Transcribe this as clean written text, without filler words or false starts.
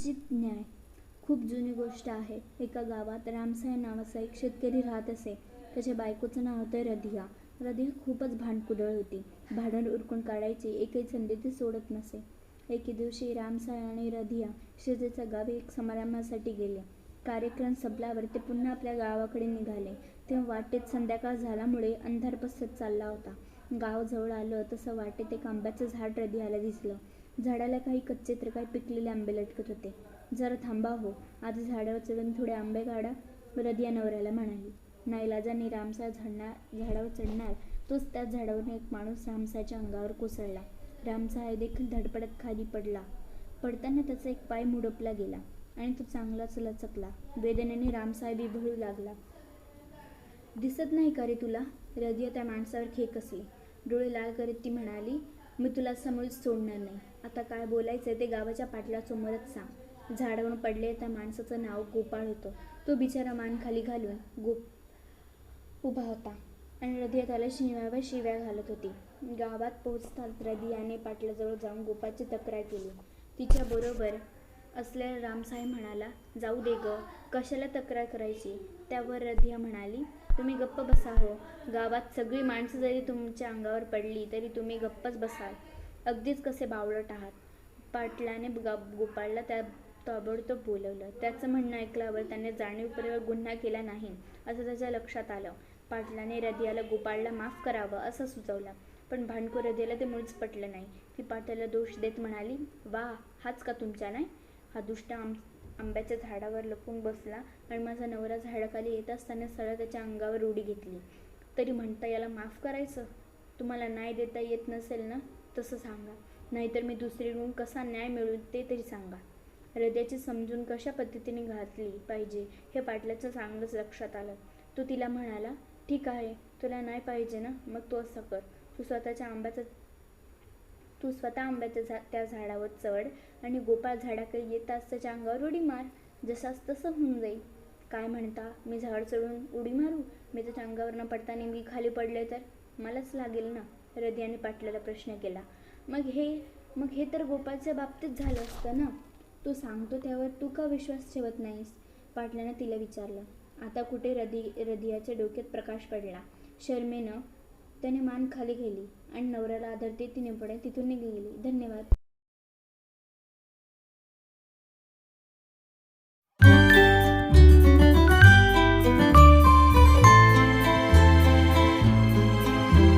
निश्चित न्याय. खूप जुनी गोष्ट आहे. एका गावात रामसाहेब नावाचा एक शेतकरी राहत असे. त्याच्या बायकोचं नाव होतं रधिया. रधिया खूपच भांडकुदळ होती. भांडण उरकून काढायची एकही संधी ती सोडत नसे. एके दिवशी रामसाहेब आणि रधिया शेजारच्या गावी एक समारंभासाठी गेले. कार्यक्रम संपल्यावर ते पुन्हा आपल्या गावाकडे निघाले. तेव्हा वाटेत संध्याकाळ झाल्यामुळे अंधार पसरत चालला होता. गाव जवळ आलं तसं वाटेत एक आंब्याचं झाड रधियाला दिसलं. झाडाला काही कच्चे तर काही पिकलेले आंबे लटकत होते. जरा थांबा हो, आधी झाडावर चढून थोडे आंबे काढा, रधिया नवऱ्याला म्हणाली. नाईलाजाने रामसाहेब झाडावर चढणार तोच त्याच झाडावरून एक माणूस रामसाहेबच्या अंगावर कोसळला. रामसाहेब देखील धडपडत खाली पडला. पडताना त्याचा एक पाय मुडपला गेला आणि तो चांगलाच लचकला. वेदनेने रामसाहेब बिभळू लागला. दिसत नाही का रे तुला? रधिया त्या माणसावर खेकसली. डोळे लाल करीत ती म्हणाली, मी तुला समोरच सोडणार नाही. आता काय बोलायचं ते गावाच्या पाटलासमोरच सांग. झाडावरून पडले त्या माणसाचं नाव गोपाळ होतं. तो बिचारा मान खाली घालून उभा होता आणि रधिया त्याला शिव्या घालत होती. गावात पोहोचताच रधियाने पाटलाजवळ जाऊन गोपाळची तक्रार केली. तिच्या बरोबर असलेला रामसाहेब म्हणाला, जाऊ दे ग, कशाला तक्रार करायची? त्यावर रधिया म्हणाली, तुम्ही गप्प बसा हो. गावात सगळी माणसं जरी तुमच्या अंगावर पडली तरी तुम्ही गप्पच बसाल. अगदीच कसे बावळट आहात. पाटलाने गोपाळला ताबडतोब बोलवलं. त्याचं म्हणणं ऐकल्यावर त्याने जाणीवपूर्वक गुन्हा केला नाही असं त्याच्या लक्षात आलं. पाटलाने रधियाला गोपाळला माफ करावं असं सुचवलं. पण भांडखोर रधियाला ते मुळीच पटलं नाही. ती पाटलाला दोष देत म्हणाली, वा, हाच का तुमचा नाही? हा दुष्ट आंब्याच्या झाडावर लपून बसला आणि माझा नवरा झाडाखाली येत असताना सरळ त्याच्या अंगावर उडी घेतली. तरी म्हणता याला माफ करायचं? तुम्हाला न्याय देता येत नसेल ना, तसं सांगा. नाहीतर मी दुसरीकडून कसा न्याय मिळवू ते तरी सांगा. हृदयाची समजून कशा पद्धतीने घातली पाहिजे हे पाटलाच्या चांगलंच लक्षात आलं. तो तिला म्हणाला, ठीक आहे, तुला न्याय पाहिजे ना, मग तू असं कर. तू स्वतः आंब्याच्या त्या झाडावर चढ आणि गोपाळ झाडाकडे येताच त्याच्या अंगावर उडी मार. जसाच तसं होऊन जाईल. काय म्हणता, मी झाड चढून उडी मारू? मी त्याच्या अंगावर न पडताना मी खाली पडले तर मलाच लागेल ना? रधियाने पाटलाला प्रश्न केला. मग हे तर गोपाळच्या बाबतीत झालं असतं ना? तू सांगतो त्यावर तू का विश्वास ठेवत नाहीस? पाटलाने तिला विचारलं. आता कुठे रधियाच्या डोक्यात प्रकाश पडला. शरमेनं त्याने मान खाली केली आणि नवऱ्याला आदरते तिने पुढे तिथून निघून गेली. धन्यवाद.